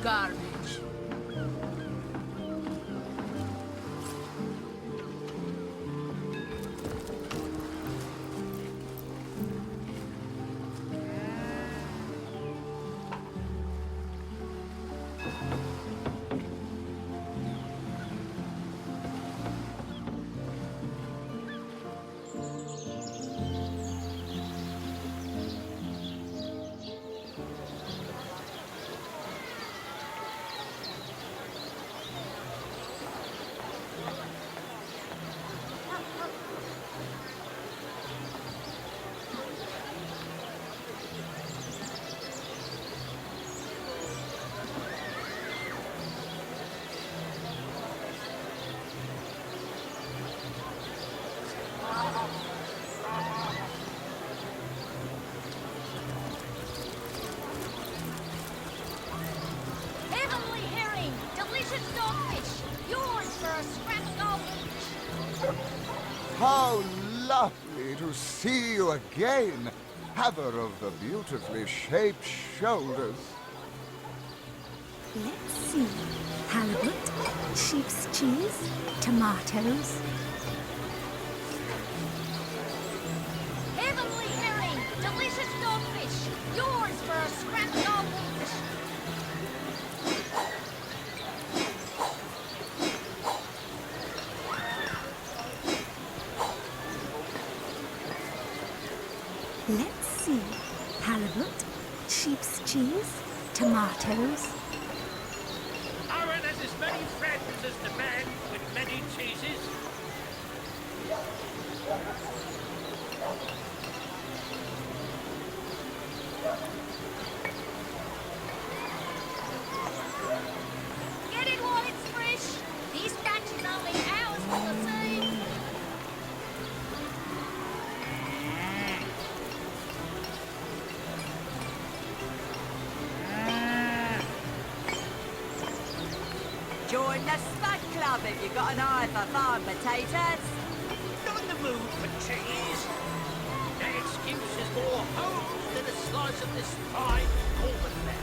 garbage. Heavenly herring! Delicious dogfish! Yours for a scrap goldfish! How lovely to see you again, haver of the beautifully shaped shoulders. Let's see. Halibut, sheep's cheese, tomatoes. Heavenly herring! Delicious dogfish! Yours for a scrap goldfish! Let's see. Halibut, sheep's cheese, tomatoes. Aaron has as many friends as the man with many cheeses. Get it while it's fresh! This batch is only ours for the sea! Join the Spud Club if you've got an eye for farm potatoes. Not in the mood for cheese. That excuse is more home than a slice of this fine Auburn lemon.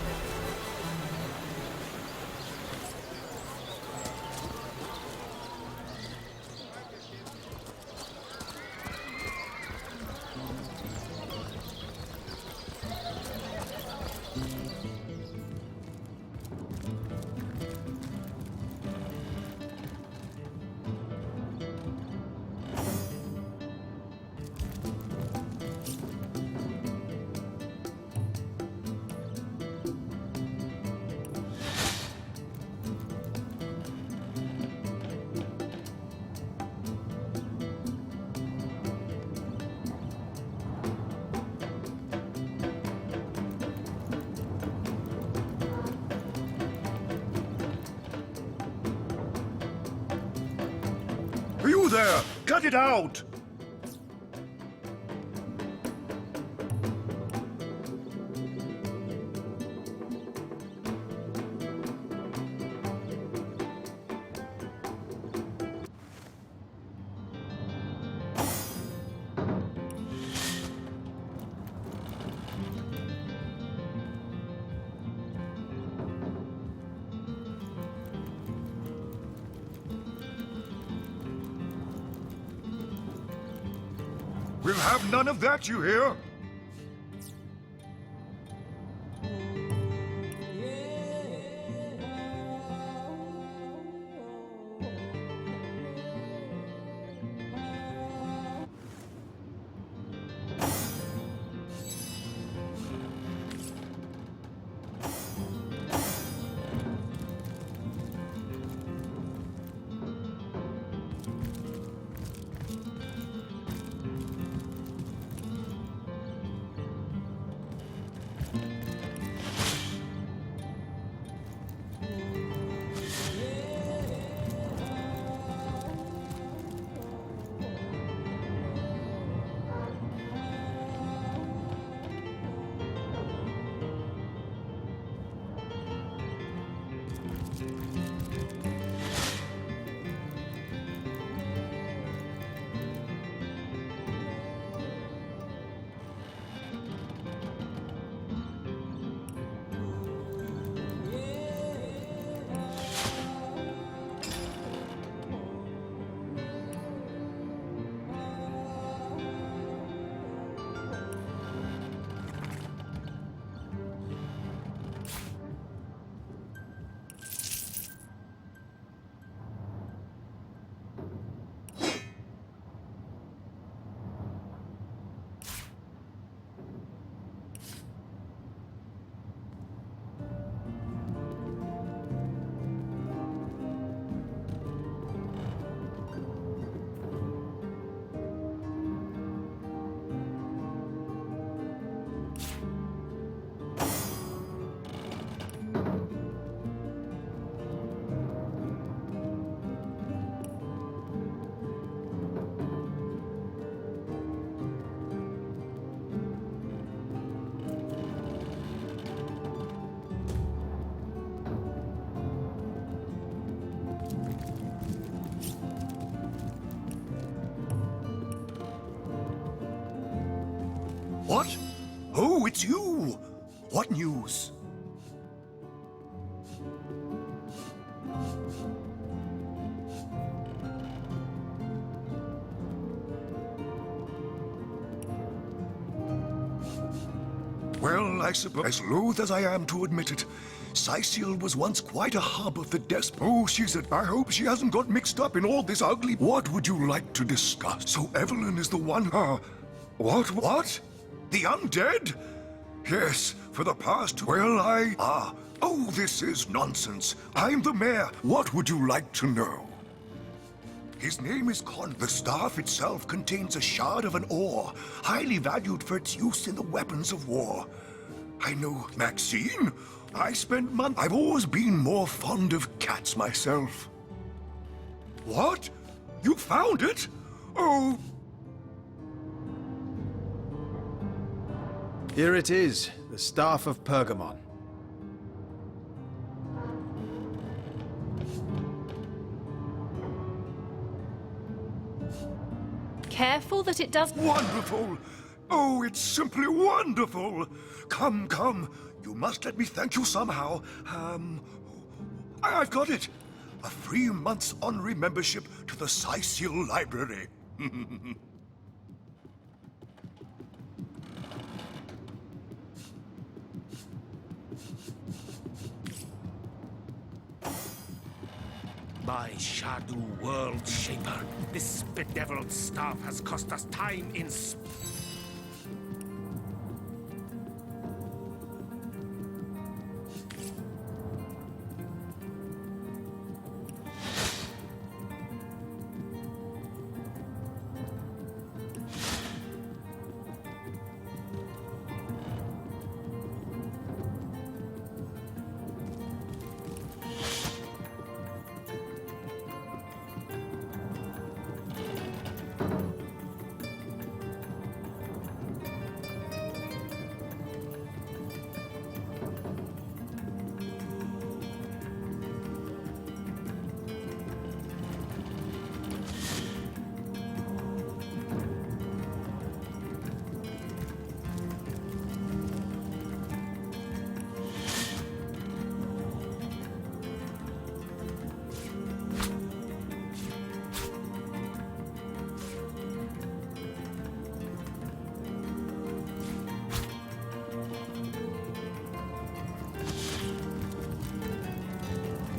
You there! Cut it out! We'll have none of that, you hear? What? Oh, it's you! What news? Well, I suppose, as loath as I am to admit it, Sicil was once quite a hub of the Oh, I hope she hasn't got mixed up in all this ugly... What would you like to discuss? So Evelyn is the one... What? The undead? Yes, for the past... Oh, this is nonsense. I'm the mayor. What would you like to know? His name is The staff itself contains a shard of an ore, highly valued for its use in the weapons of war. I know, Maxine. I've always been more fond of cats myself. What? You found it? Oh... Here it is, the Staff of Pergamon. Careful that it does... Wonderful! Oh, it's simply wonderful! Come. You must let me thank you somehow. I've got it! A free month's honorary membership to the Sicil Library. My Shadow World Shaper, this bedeviled staff has cost us time in...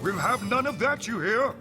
We'll have none of that, you hear?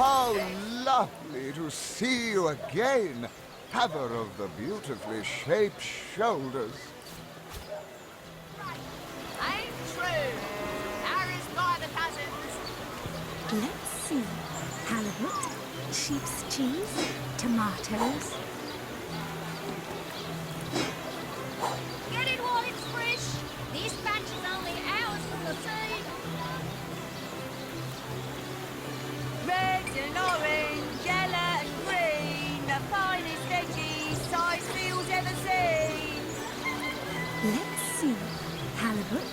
How lovely to see you again, haver of the beautifully shaped shoulders. Ain't true. Harry's by the cousins. Let's see. Halibut, sheep's cheese, tomatoes. Get it while it's fresh. This batch is only hours from the sea. Red and orange, yellow and green, the finest veggies Sizefield's ever seen. Let's see. Halibut,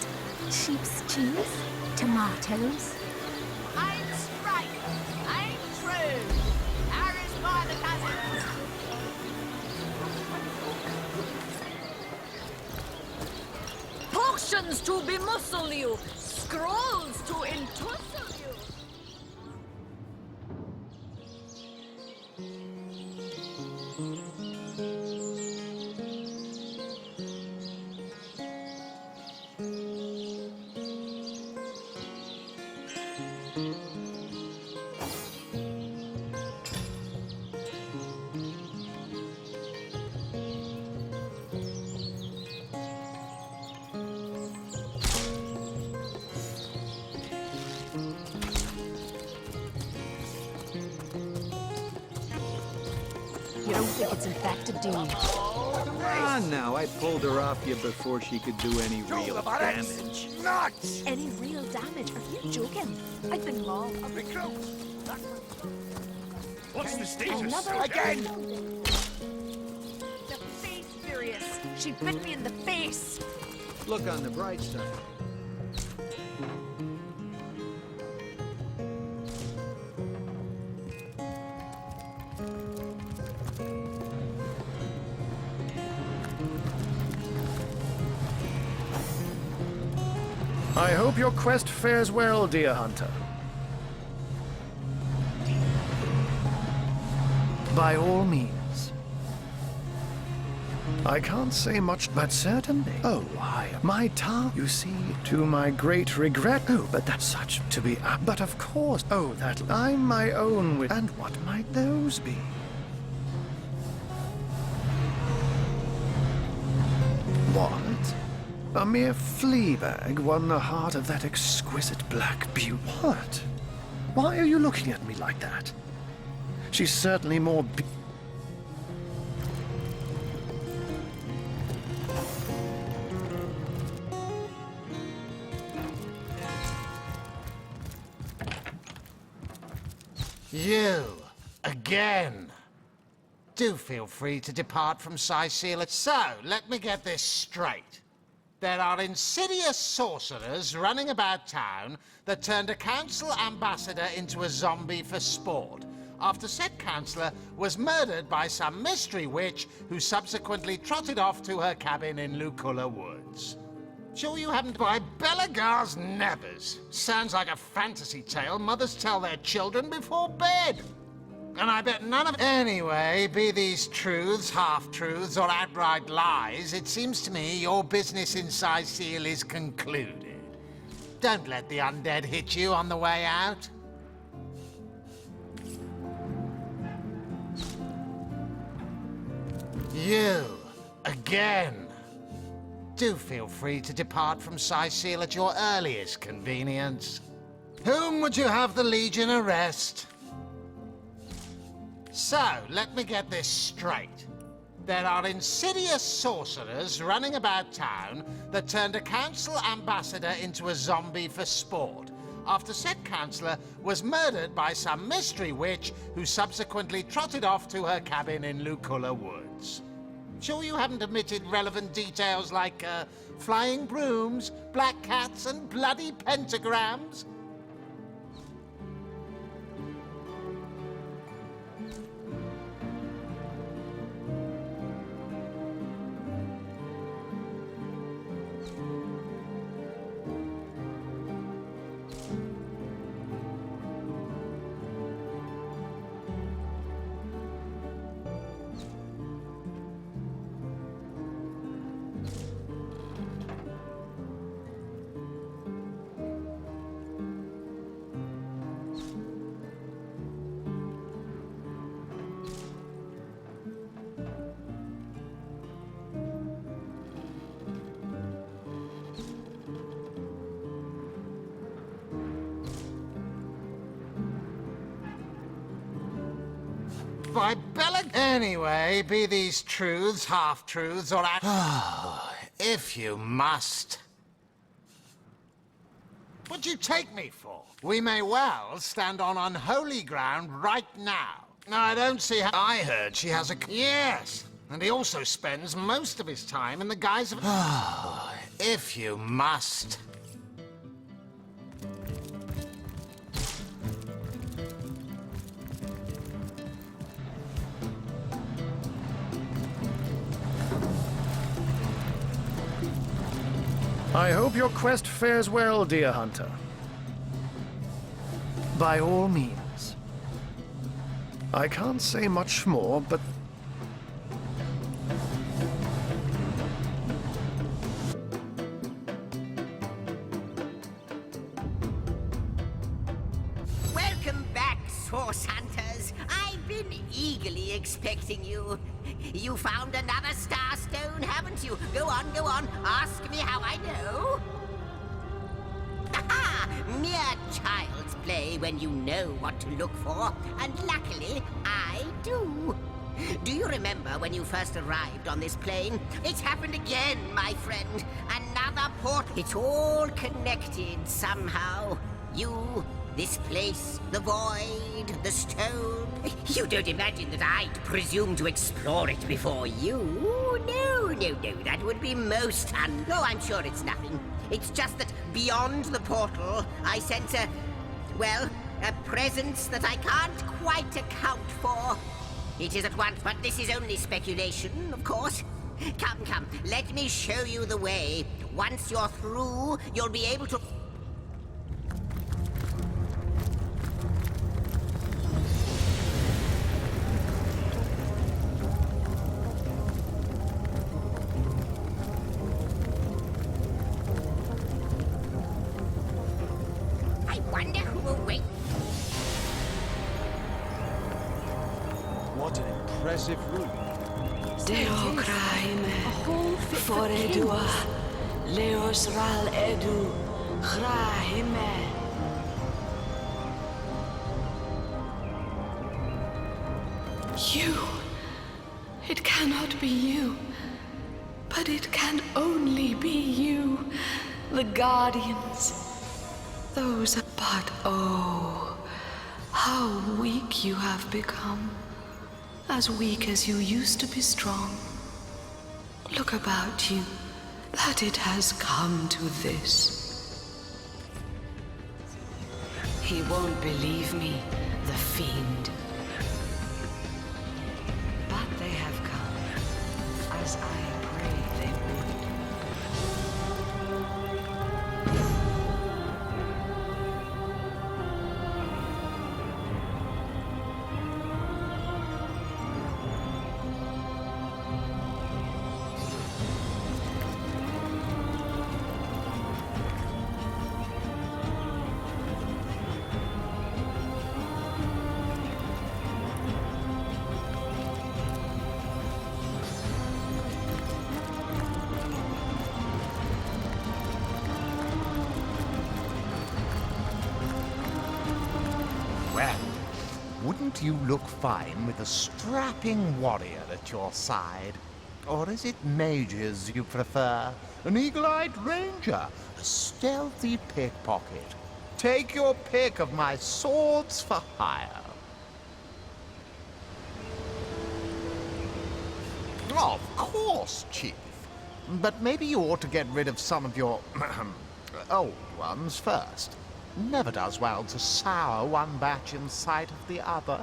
sheep's cheese, tomatoes. Ain't straight, ain't true. Harry's by the cousins. Potions to bemuscle you, scrolls to entussle you. You don't think it's infected, do you? Ah, no, I pulled her off you before she could do any real damage. Nuts! Any real damage? Are you joking? I've been mauled. What's the status? Another Again! The face furious. She bit me in the face. Look on the bright side. I hope your quest fares well, dear hunter. By all means. I can't say much, but certainly. Oh, my task, you see, to my great regret. Oh, but that's such to be. But of course. Oh, that I'm my own with. And what might those be? What? A mere flea bag won the heart of that exquisite black beauty. What? Why are you looking at me like that? She's certainly more You, again. Do feel free to depart from Sicily. So, let me get this straight. There are insidious sorcerers running about town that turned a council ambassador into a zombie for sport, after said councillor was murdered by some mystery witch who subsequently trotted off to her cabin in Lukullı Woods. Sure you haven't by Belagar's Nebbers. Sounds like a fantasy tale mothers tell their children before bed. And I bet none of... Anyway, be these truths, half-truths, or outright lies, it seems to me your business in Sicily is concluded. Don't let the undead hit you on the way out. You, again. Do feel free to depart from Sicily at your earliest convenience. Whom would you have the Legion arrest? So, let me get this straight. There are insidious sorcerers running about town that turned a council ambassador into a zombie for sport, after said councillor was murdered by some mystery witch who subsequently trotted off to her cabin in Lukullı Woods. Sure you haven't omitted relevant details like, flying brooms, black cats, and bloody pentagrams? by Bellic. Anyway, be these truths, half-truths, or if you must. What'd you take me for? We may well stand on unholy ground right now. I don't see how... I heard she has a... Yes, and he also spends most of his time in the guise of... if you must. I hope your quest fares well, dear hunter. By all means. I can't say much more, but... Welcome back, source hunters. I've been eagerly expecting you. You found another star stone, haven't you? Go on, ask me how I know. Aha! Mere child's play when you know what to look for, and luckily, I do. Do you remember when you first arrived on this plane? It's happened again, my friend. Another port. It's all connected somehow. You, this place, the void, the stone. You don't imagine that I'd presume to explore it before you? No, that would be most No, I'm sure it's nothing. It's just that beyond the portal, I sense a presence that I can't quite account for. It is at once, but this is only speculation, of course. Come, let me show you the way. Once you're through, you'll be able to... I wonder who will wait. What an impressive room. Deo craime, fore dua, leos ral edu, craime. You. It cannot be you. But it can only be you. The Guardians. Those are... But oh, how weak you have become. As weak as you used to be strong. Look about you, that it has come to this. He won't believe me, the fiend. But they have come, as I prayed they would. Well, wouldn't you look fine with a strapping warrior at your side? Or is it mages you prefer? An eagle-eyed ranger? A stealthy pickpocket? Take your pick of my swords for hire. Of course, Chief. But maybe you ought to get rid of some of your old ones first. Never does well to sour one batch in sight of the other.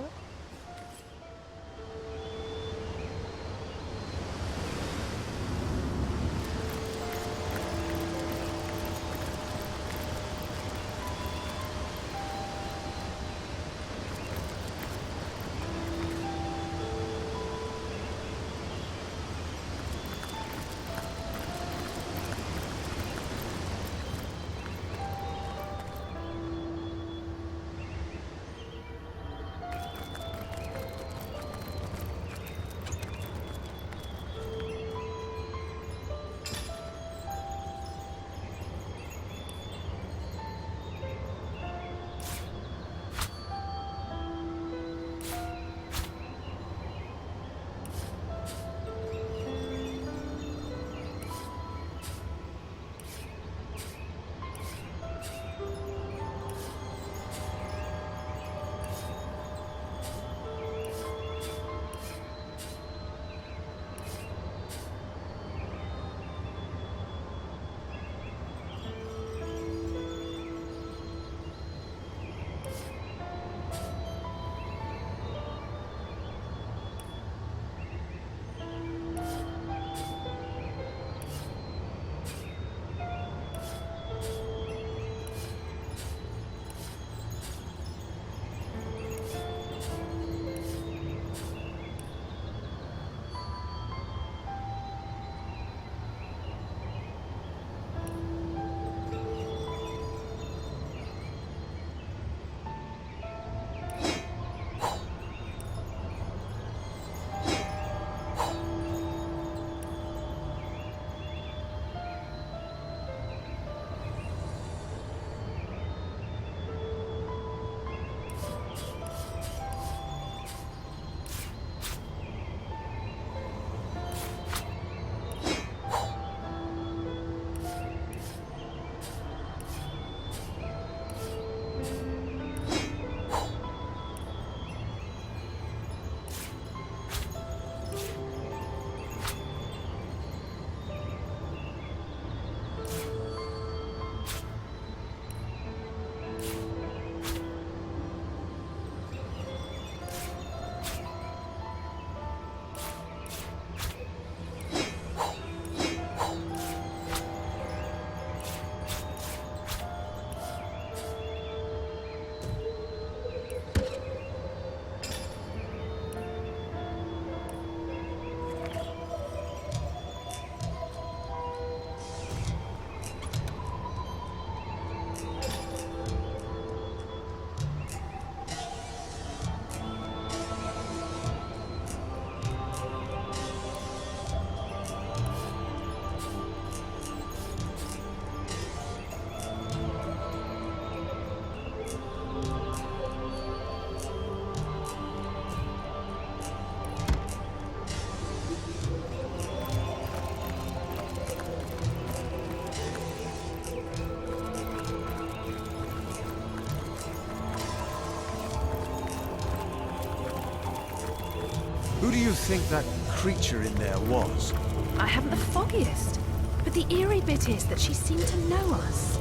Who do you think that creature in there was? I haven't the foggiest. But the eerie bit is that she seemed to know us.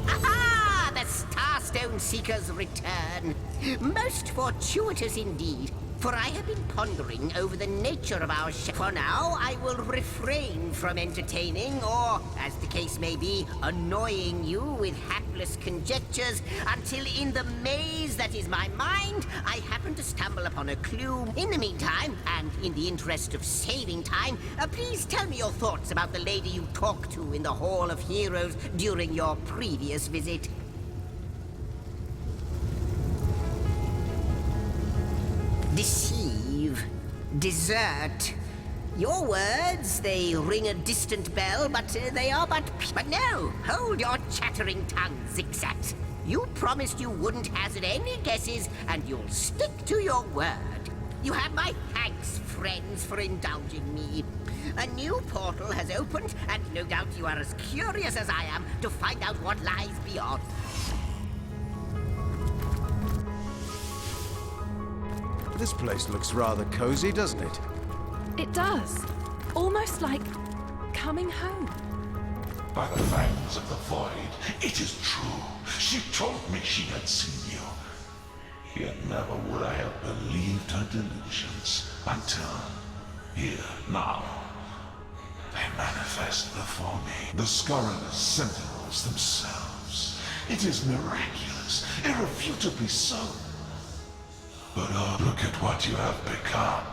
Aha! The Starstone Seekers return. Most fortuitous indeed, for I have been pondering over the nature of our For now, I will refrain from entertaining, or, as the case may be, annoying you with hapless conjectures, until in the maze that is my mind, I happen to stumble upon a clue. In the meantime, and in the interest of saving time, please tell me your thoughts about the lady you talked to in the Hall of Heroes during your previous visit. Deceive. Desert. Your words, they ring a distant bell, but they are but... But no! Hold your chattering tongue, Zigzag. You promised you wouldn't hazard any guesses, and you'll stick to your word. You have my thanks, friends, for indulging me. A new portal has opened, and no doubt you are as curious as I am to find out what lies beyond. This place looks rather cozy, doesn't it? It does. Almost like coming home. By the fangs of the void, it is true. She told me she had seen you. Yet never would I have believed her delusions until here, now. They manifest before me. The scurrilous sentinels themselves. It is miraculous, irrefutably so. But oh, look at what you have become.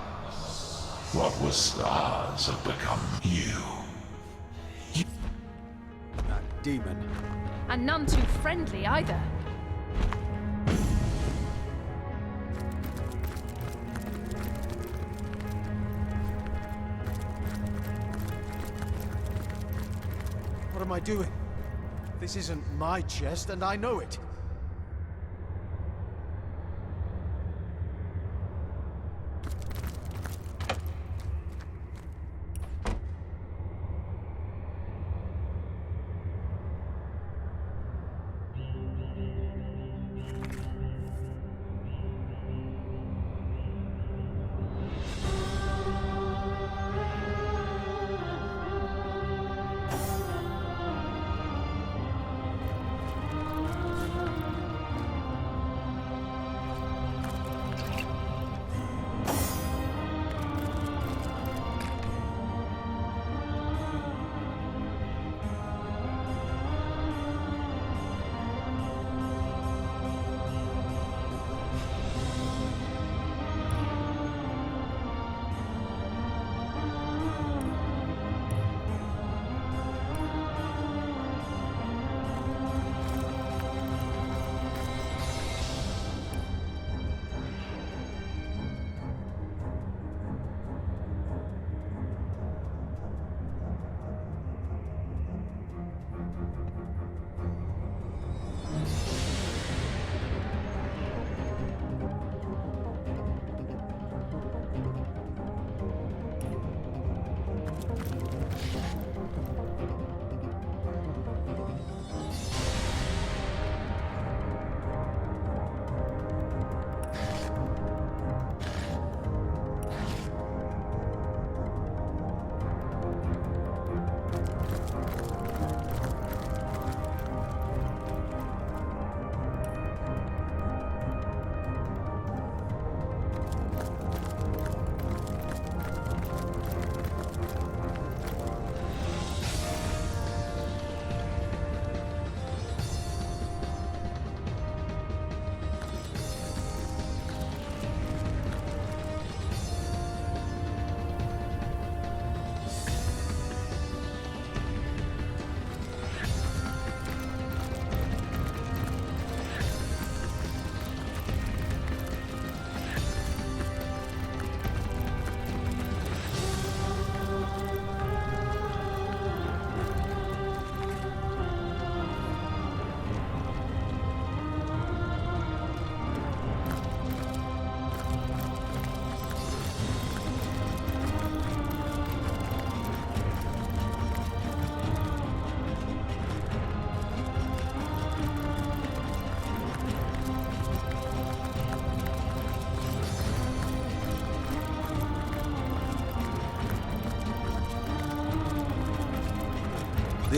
What was stars have become you. That demon. And none too friendly either. What am I doing? This isn't my chest, and I know it.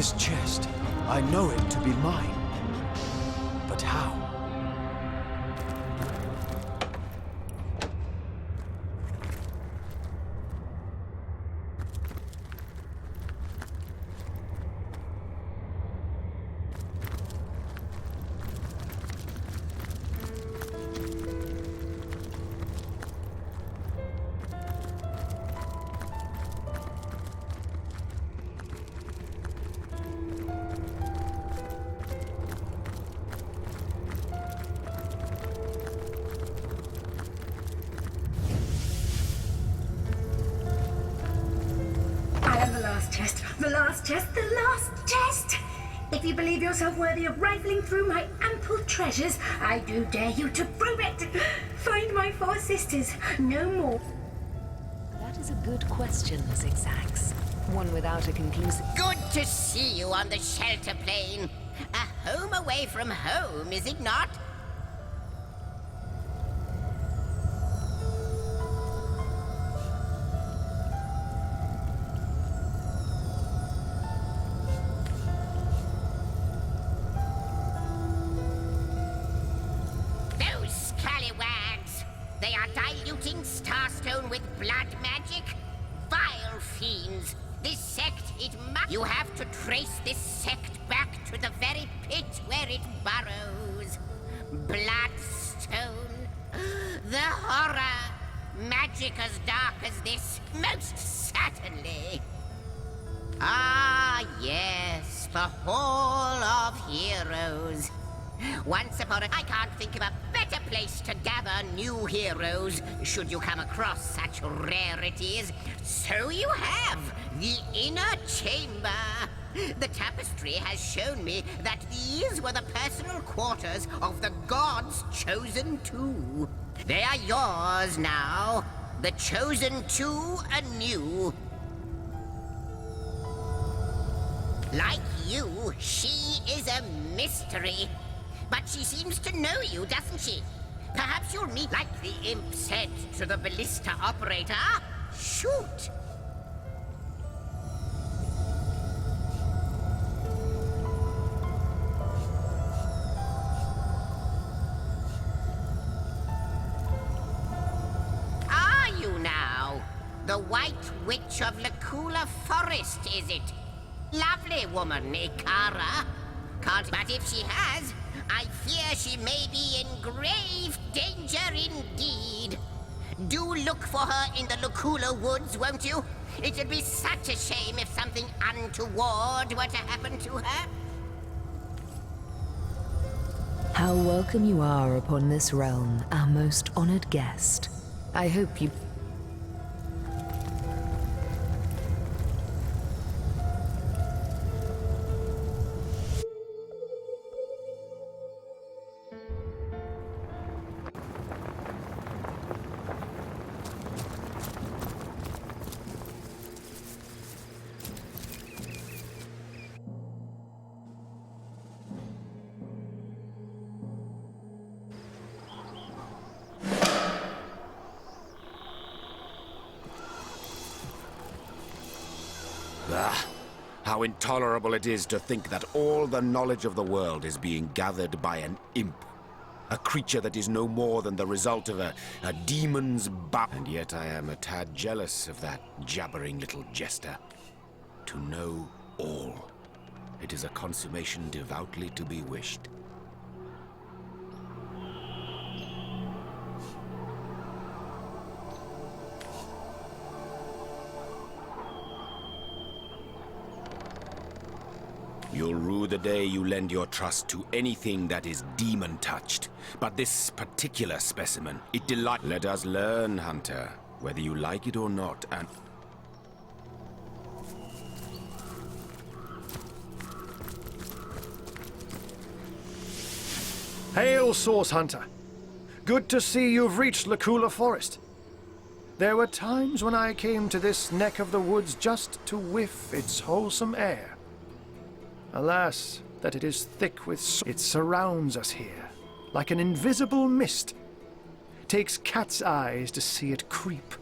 This chest, I know it to be mine. But how? The last chest, the last chest! If you believe yourself worthy of rifling through my ample treasures, I do dare you to prove it! Find my 4 sisters, no more. That is a good question, Zigzags. One without a conclusive... Good to see you on the shelter plane. A home away from home, is it not? They are diluting Starstone with blood magic? Vile fiends! This sect, you have to trace this sect back to the very pit where it burrows. Bloodstone. The horror. Magic as dark as this, most certainly. Ah, yes, the Hall of Heroes. Once upon a... I can't think of a better place to gather new heroes, should you come across such rarities. So you have the Inner Chamber. The tapestry has shown me that these were the personal quarters of the God's Chosen Two. They are yours now, the Chosen Two anew. Like you, she is a mystery. But she seems to know you, doesn't she? Perhaps you'll meet, like the imp said to the ballista operator. Shoot! Are you now? The White Witch of Lukullı Forest, is it? Lovely woman, Ikara. Can't, but if she has, I fear she may be in grave danger indeed. Do look for her in the Lukullı woods, won't you? It would be such a shame if something untoward were to happen to her. How welcome you are upon this realm, our most honored guest. I hope you... How intolerable it is to think that all the knowledge of the world is being gathered by an imp. A creature that is no more than the result of a demon's And yet I am a tad jealous of that jabbering little jester. To know all. It is a consummation devoutly to be wished. You'll rue the day you lend your trust to anything that is demon-touched. But this particular specimen, it delights... Let us learn, Hunter, whether you like it or not, and... Hail, Source Hunter. Good to see you've reached Lukullı Forest. There were times when I came to this neck of the woods just to whiff its wholesome air. Alas, that it is thick with... It surrounds us here, like an invisible mist. Takes cat's eyes to see it creep.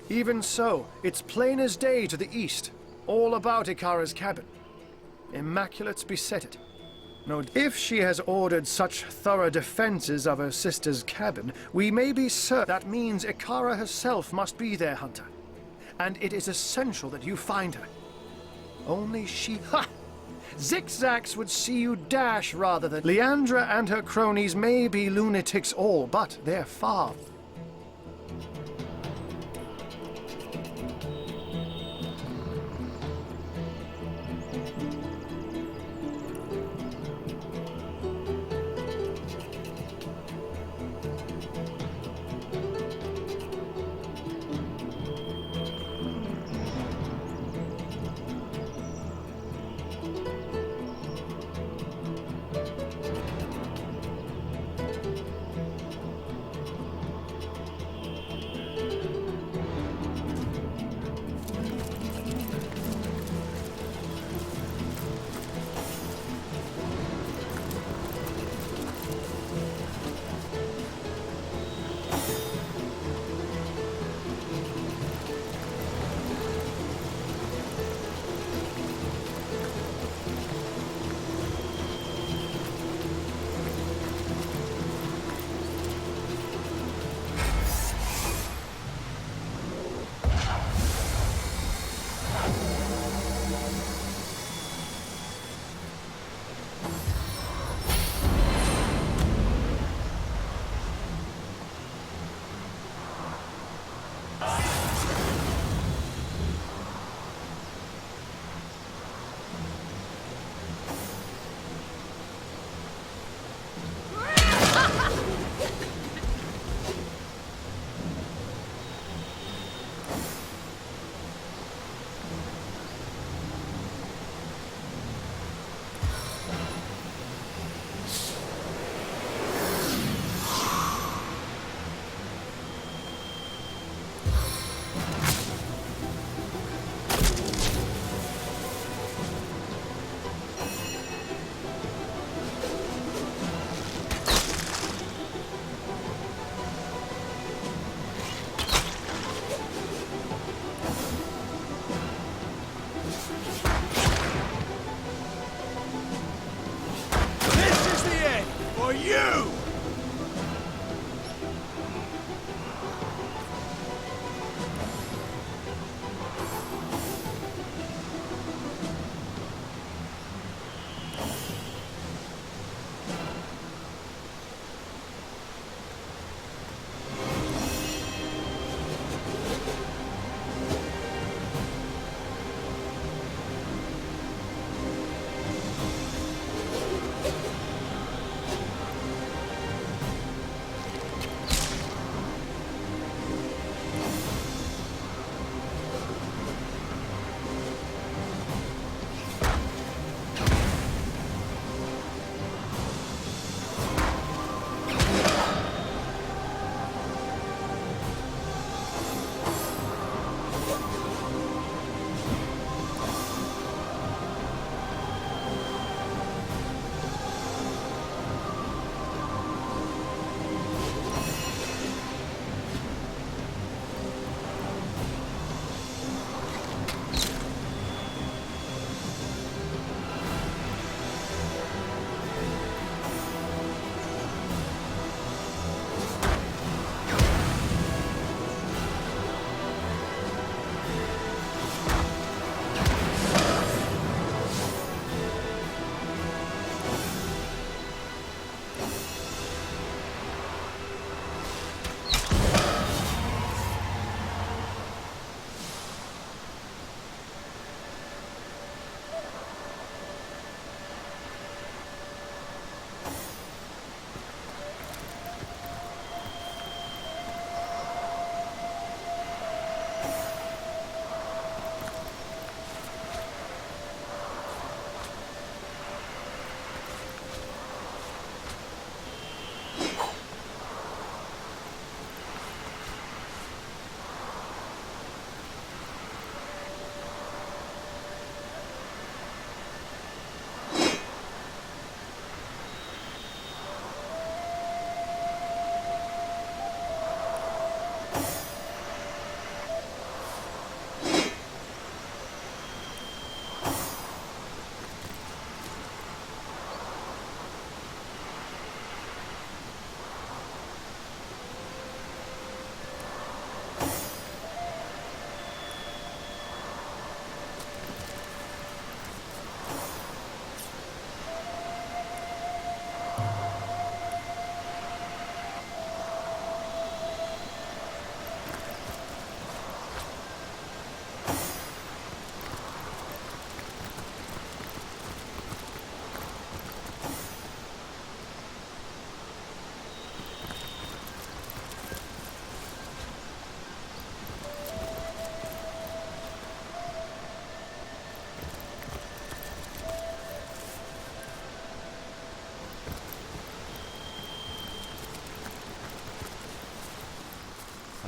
Even so, it's plain as day to the east, all about Ikara's cabin. Immaculate beset it. No, if she has ordered such thorough defenses of her sister's cabin, we may be certain that means Ikara herself must be there, Hunter. And it is essential that you find her. Only she... Ha! Zigzags would see you dash rather than... Leandra and her cronies may be lunatics all, but they're far...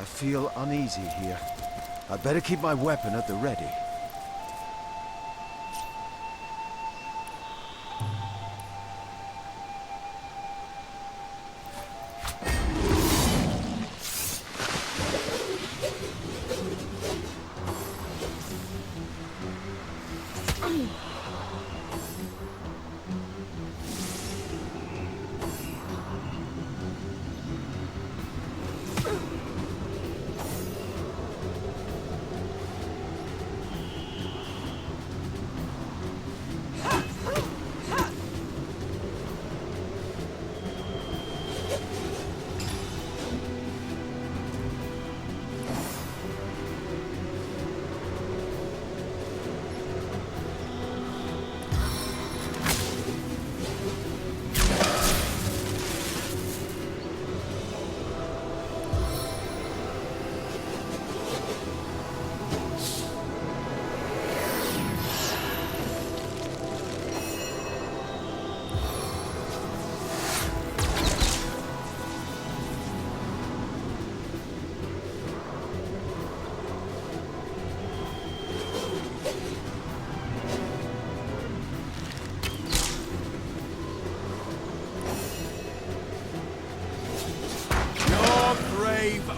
I feel uneasy here. I'd better keep my weapon at the ready.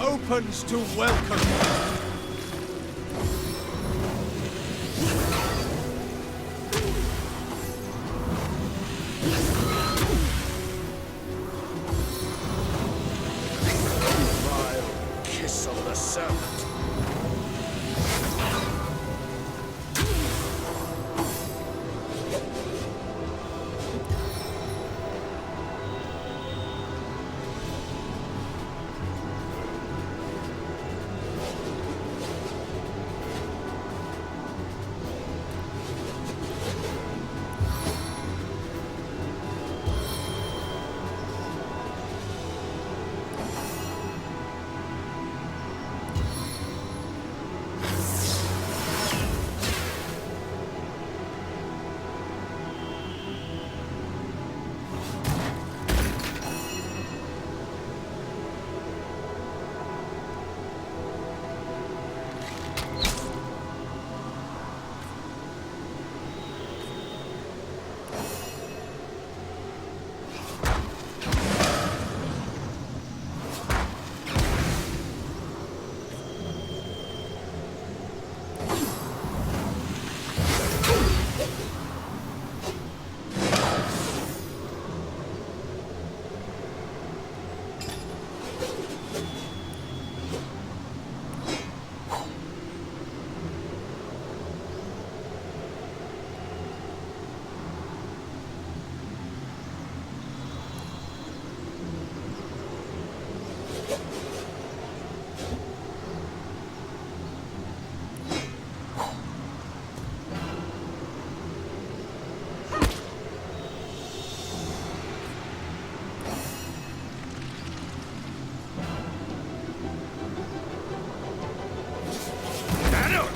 Opens to welcome. Vile kiss of the serpent.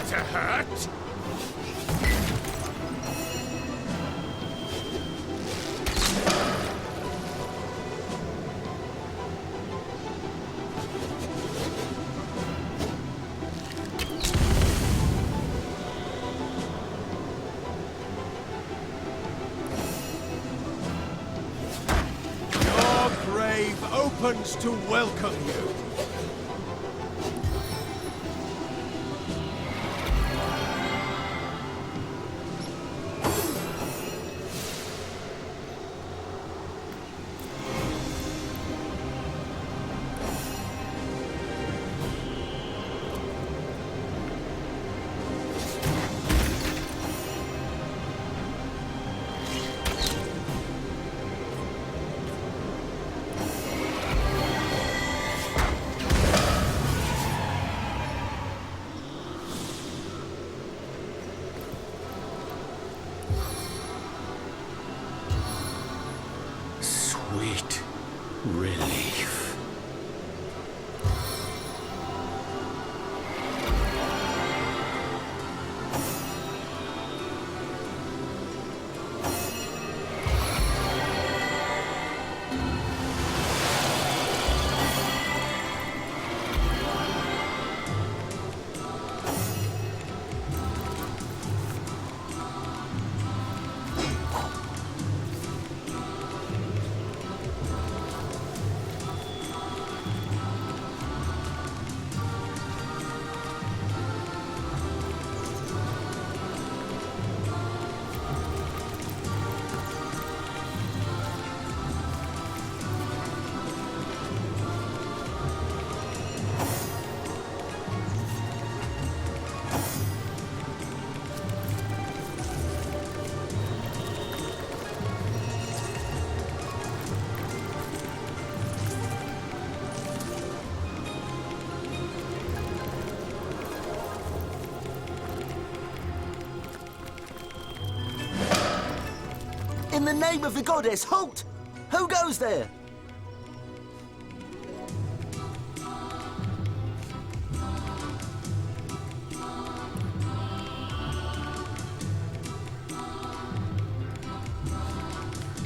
To hurt? Your grave opens to welcome you. Sweet relief. the name of the goddess, halt! Who goes there?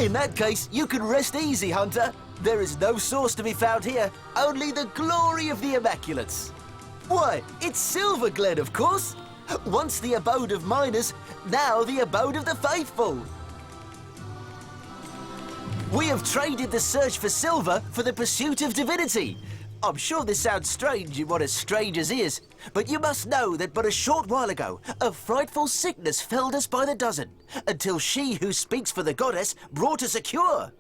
In that case, you can rest easy, Hunter. There is no source to be found here, only the glory of the Immaculates. Why, it's Silverglen, of course. Once the abode of miners, now the abode of the faithful. We have traded the search for silver for the pursuit of divinity. I'm sure this sounds strange in what as strange as is, but you must know that but a short while ago, a frightful sickness felled us by the dozen, until she who speaks for the goddess brought us a cure.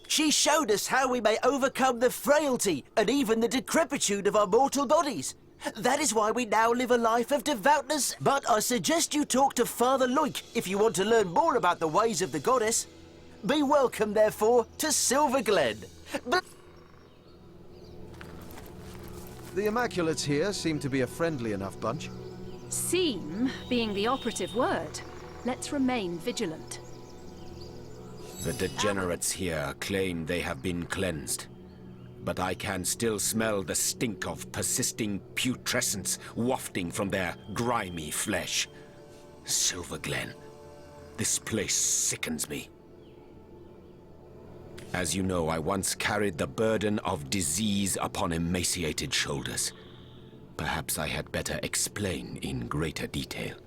She showed us how we may overcome the frailty and even the decrepitude of our mortal bodies. That is why we now live a life of devoutness. But I suggest you talk to Father Loik if you want to learn more about the ways of the goddess. Be welcome, therefore, to Silverglen. The Immaculates here seem to be a friendly enough bunch. Seem being the operative word. Let's remain vigilant. The degenerates here claim they have been cleansed. But I can still smell the stink of persisting putrescence wafting from their grimy flesh. Silverglen. This place sickens me. As you know, I once carried the burden of disease upon emaciated shoulders. Perhaps I had better explain in greater detail.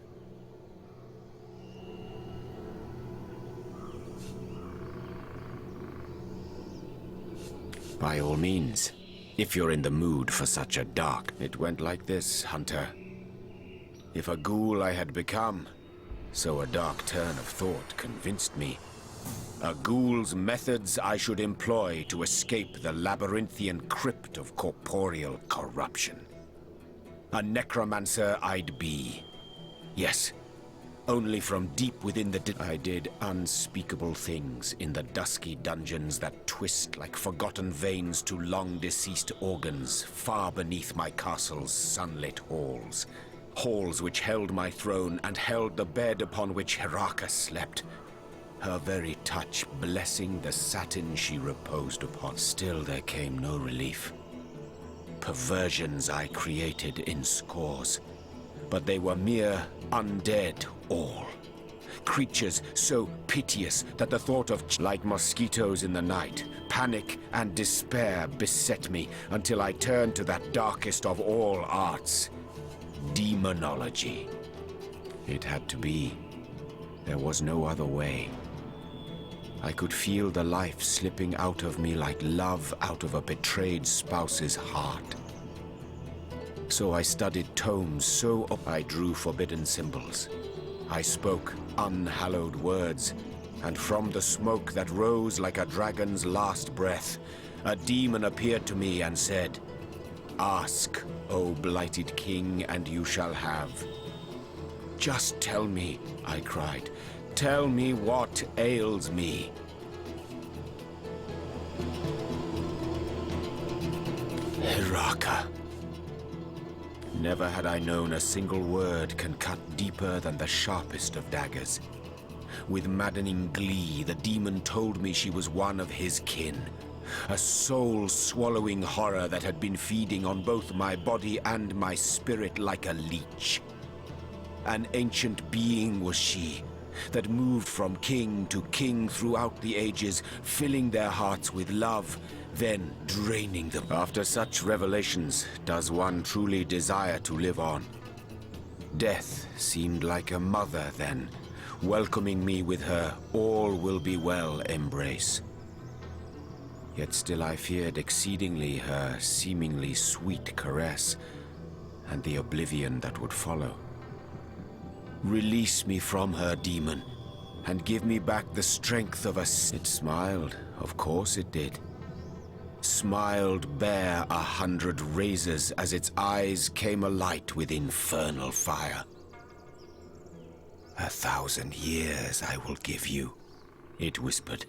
By all means, if you're in the mood for such a dark... It went like this, Hunter. If a ghoul I had become, so a dark turn of thought convinced me. A ghoul's methods I should employ to escape the labyrinthian crypt of corporeal corruption. A necromancer I'd be. Yes, only from deep within the... I did unspeakable things in the dusky dungeons that twist like forgotten veins to long-deceased organs far beneath my castle's sunlit halls. Halls which held my throne and held the bed upon which Heraka slept. Her very touch blessing the satin she reposed upon. Still there came no relief. Perversions I created in scores, but they were mere undead all. Creatures so piteous that the thought of... Like mosquitoes in the night, panic and despair beset me until I turned to that darkest of all arts, demonology. It had to be. There was no other way. I could feel the life slipping out of me like love out of a betrayed spouse's heart. So I studied tomes so I drew forbidden symbols. I spoke unhallowed words, and from the smoke that rose like a dragon's last breath, a demon appeared to me and said, "Ask, O blighted king, and you shall have." "Just tell me," I cried. "Tell me what ails me." Heraka. Never had I known a single word can cut deeper than the sharpest of daggers. With maddening glee, the demon told me she was one of his kin. A soul-swallowing horror that had been feeding on both my body and my spirit like a leech. An ancient being was she, that moved from king to king throughout the ages, filling their hearts with love, then draining them. After such revelations, does one truly desire to live on? Death seemed like a mother then, welcoming me with her all will be well embrace. Yet still I feared exceedingly her seemingly sweet caress, and the oblivion that would follow. Release me from her, demon, and give me back the strength of a... It smiled, of course it did. Smiled bare 100 razors as its eyes came alight with infernal fire. 1,000 years I will give you, it whispered.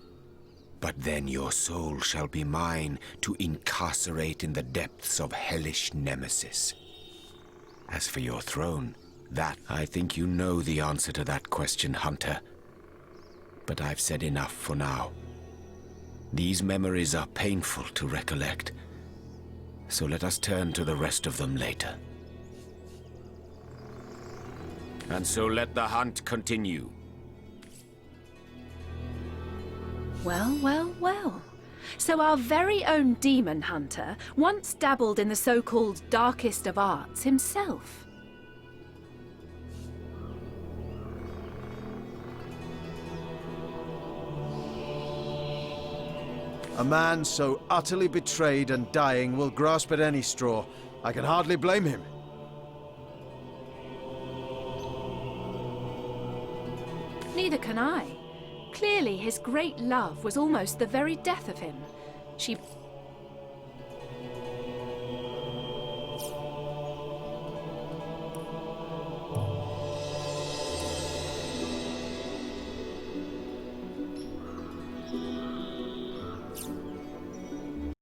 But then your soul shall be mine to incarcerate in the depths of hellish nemesis. As for your throne, that, I think you know the answer to that question, Hunter. But I've said enough for now. These memories are painful to recollect, so let us turn to the rest of them later. And so let the hunt continue. Well, well, well. So our very own demon hunter once dabbled in the so-called darkest of arts himself. A man so utterly betrayed and dying will grasp at any straw. I can hardly blame him. Neither can I. Clearly, his great love was almost the very death of him. She...